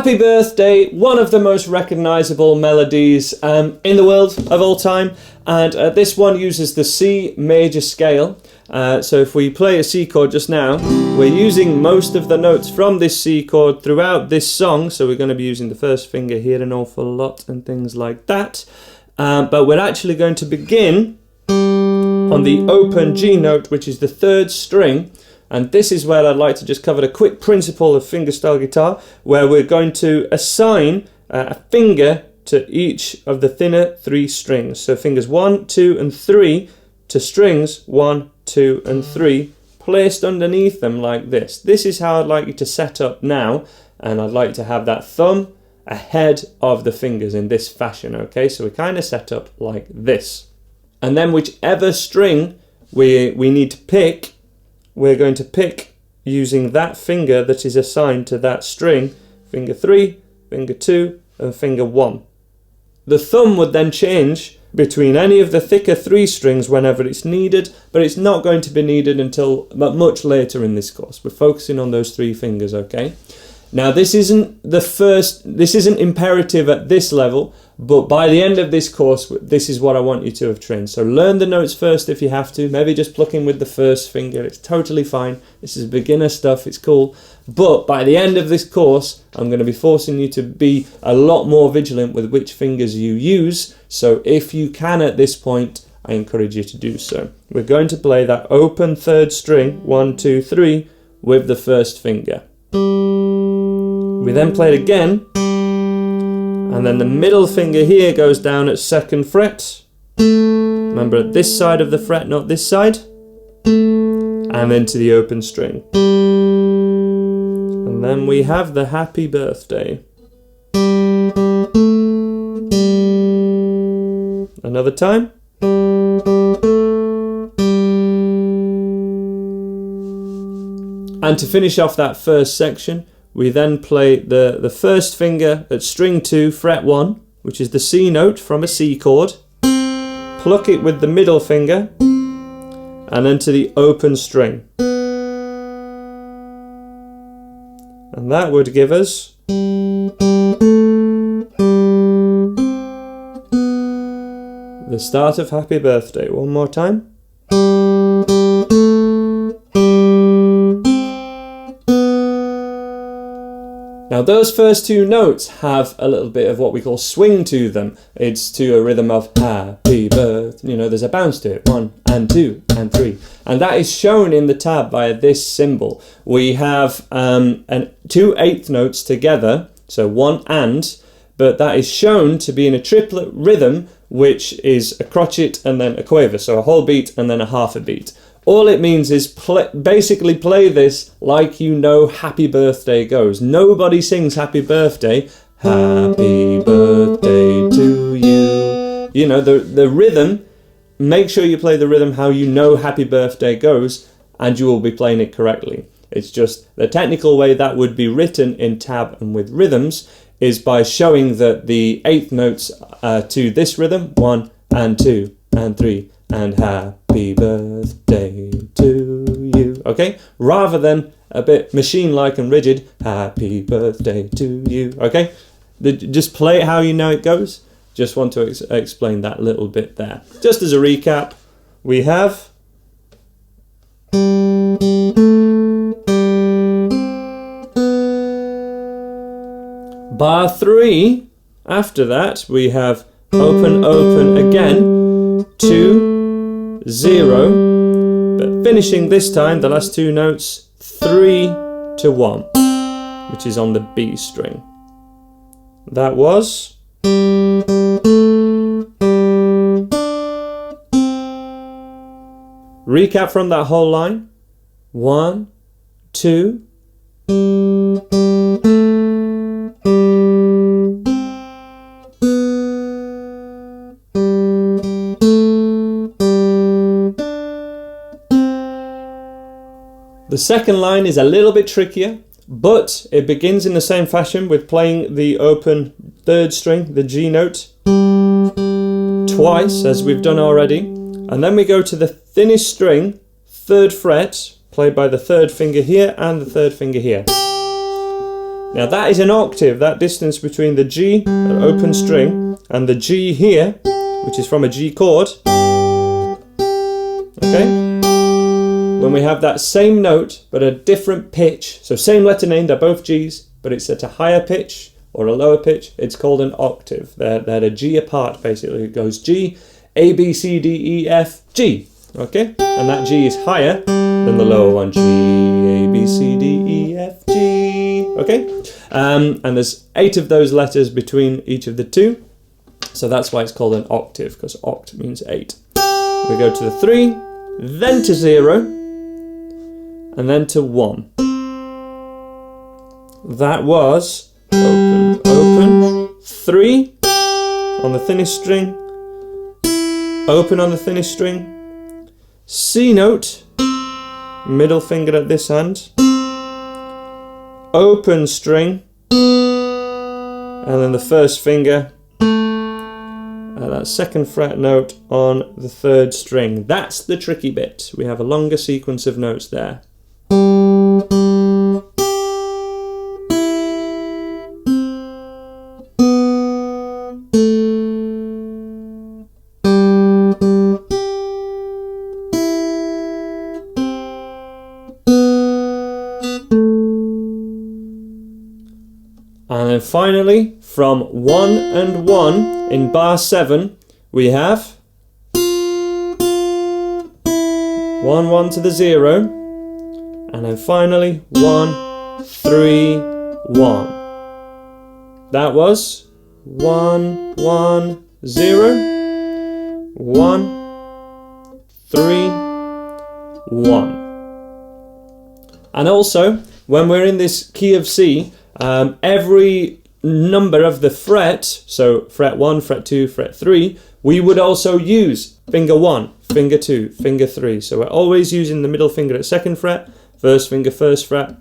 Happy Birthday, one of the most recognisable melodies in the world of all time, and this one uses the C major scale. So if we play a C chord just now, we're using most of the notes from this C chord throughout this song, so we're going to be using the first finger here an awful lot and things like that. But we're actually going to begin on the open G note, which is the third string. And this is where I'd like to just cover a quick principle of fingerstyle guitar, where we're going to assign a finger to each of the thinner three strings. So fingers 1, 2 and 3 to strings 1, 2 and 3 placed underneath them like this. This is how I'd like you to set up now, and I'd like to have that thumb ahead of the fingers in this fashion, okay? So we kind of set up like this. And then whichever string we need to pick, we're going to pick using that finger that is assigned to that string, finger 3, finger 2 and finger 1. The thumb would then change between any of the thicker 3 strings whenever it's needed, but it's not going to be needed until much later in this course. We're focusing on those 3 fingers, okay? Now this isn't imperative at this level, but by the end of this course, this is what I want you to have trained. So learn the notes first if you have to, maybe just plucking with the first finger, it's totally fine. This is beginner stuff, it's cool. But by the end of this course, I'm going to be forcing you to be a lot more vigilant with which fingers you use. So if you can at this point, I encourage you to do so. We're going to play that open third string, 1, 2, 3, with the first finger. We then play it again, and then the middle finger here goes down at 2nd fret. Remember, at this side of the fret, not this side. And then to the open string. And then we have the Happy Birthday. Another time. And to finish off that first section, we then play the first finger at string 2, fret 1, which is the C note from a C chord, pluck it with the middle finger, and then to the open string. And that would give us the start of Happy Birthday. One more time. Now those first 2 notes have a little bit of what we call swing to them. It's to a rhythm of happy birthday. You know, there's a bounce to it. 1 and 2 and 3. And that is shown in the tab via this symbol. We have 2 8th notes together, so 1 and, but that is shown to be in a triplet rhythm, which is a crotchet and then a quaver, so a whole beat and then a half a beat. All it means is basically play this like you know Happy Birthday goes. Nobody sings Happy Birthday. Happy birthday to you. You know, the rhythm, make sure you play the rhythm how you know Happy Birthday goes, and you will be playing it correctly. It's just the technical way that would be written in tab and with rhythms is by showing that the 8th notes to this rhythm, 1 and 2 and 3 and happy birthday to you, okay? Rather than a bit machine-like and rigid, happy birthday to you, okay? Just play it how you know it goes. Just want to explain that little bit there. Just as a recap, we have bar 3. After that, we have open, open again, 2, 0, but finishing this time, the last 2 notes, 3 to 1, which is on the B string. That was recap from that whole line. 1, 2, the second line is a little bit trickier, but it begins in the same fashion with playing the open 3rd string, the G note, twice as we've done already, and then we go to the thinnest string, 3rd fret, played by the 3rd finger here and the 3rd finger here. Now that is an octave, that distance between the G, an open string, and the G here, which is from a G chord. Okay? When we have that same note, but a different pitch, so same letter name, they're both Gs, but it's at a higher pitch or a lower pitch, it's called an octave. They're a G apart, basically. It goes G, A, B, C, D, E, F, G. Okay? And that G is higher than the lower one. G, A, B, C, D, E, F, G. Okay? And there's 8 of those letters between each of the two. So that's why it's called an octave, because oct means 8. We go to the 3, then to 0, and then to 1. That was open, open, 3 on the thinnest string, open on the thinnest string, C note, middle finger at this hand, open string, and then the first finger at that second fret note on the 3rd string. That's the tricky bit. We have a longer sequence of notes there. And then finally, from 1 and 1 in bar 7, we have 1, 1 to the 0, and then finally 1, 3, 1. That was 1, 1, 0, 1, 3, 1. And also, when we're in this key of C, every number of the fret, so fret 1, fret 2, fret 3, we would also use finger 1, finger 2, finger 3. So we're always using the middle finger at 2nd fret, first finger 1st fret,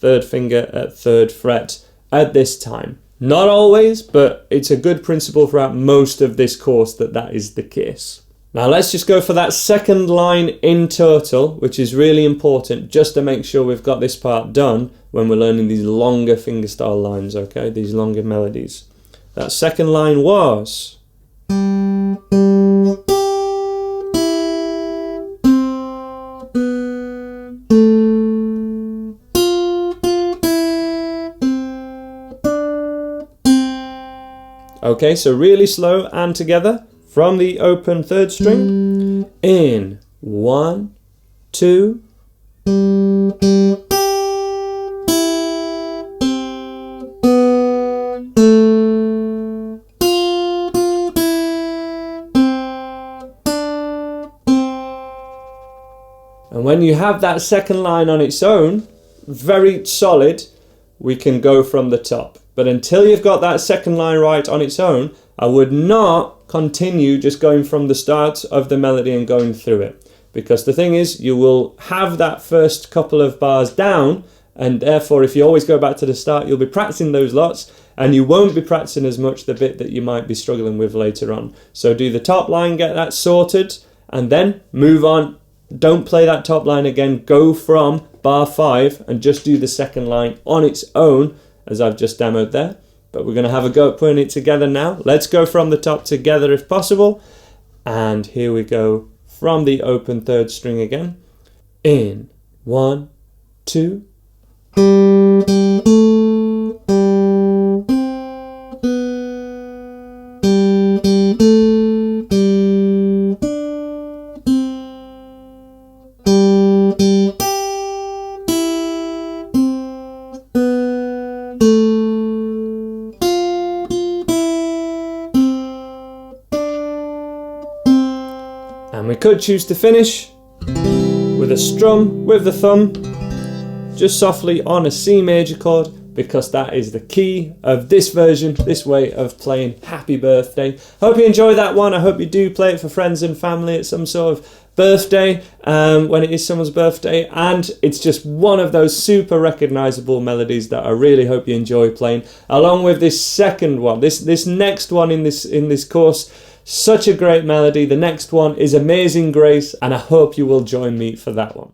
3rd finger at 3rd fret at this time. Not always, but it's a good principle throughout most of this course that is the case. Now let's just go for that second line in total, which is really important just to make sure we've got this part done when we're learning these longer fingerstyle lines, okay? These longer melodies. That second line was... Okay, so really slow and together. From the open 3rd string, in 1, 2, and when you have that second line on its own, very solid, we can go from the top. But until you've got that second line right on its own, I would not continue just going from the start of the melody and going through it. Because the thing is, you will have that first couple of bars down, and therefore if you always go back to the start, you'll be practicing those lots, and you won't be practicing as much the bit that you might be struggling with later on. So do the top line, get that sorted, and then move on. Don't play that top line again. Go from bar 5 and just do the second line on its own, as I've just demoed there. But we're going to have a go at putting it together now. Let's go from the top together if possible. And here we go from the open 3rd string again. In 1, 2. And we could choose to finish with a strum with the thumb, just softly on a C major chord, because that is the key of this version, this way of playing Happy Birthday. Hope you enjoy that one. I hope you do play it for friends and family at some sort of birthday, when it is someone's birthday, and it's just one of those super recognizable melodies that I really hope you enjoy playing, along with this second one, this next one in this course. Such a great melody. The next one is Amazing Grace, and I hope you will join me for that one.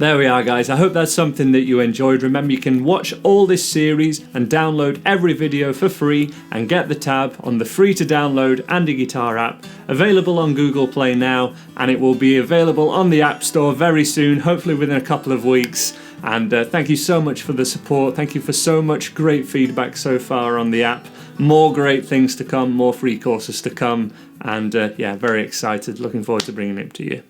There we are, guys. I hope that's something that you enjoyed. Remember, you can watch all this series and download every video for free and get the tab on the free to download Andy Guitar app, available on Google Play now, and it will be available on the App Store very soon, hopefully within a couple of weeks. And thank you so much for the support. Thank you for so much great feedback so far on the app. More great things to come, more free courses to come, and yeah, very excited. Looking forward to bringing it to you.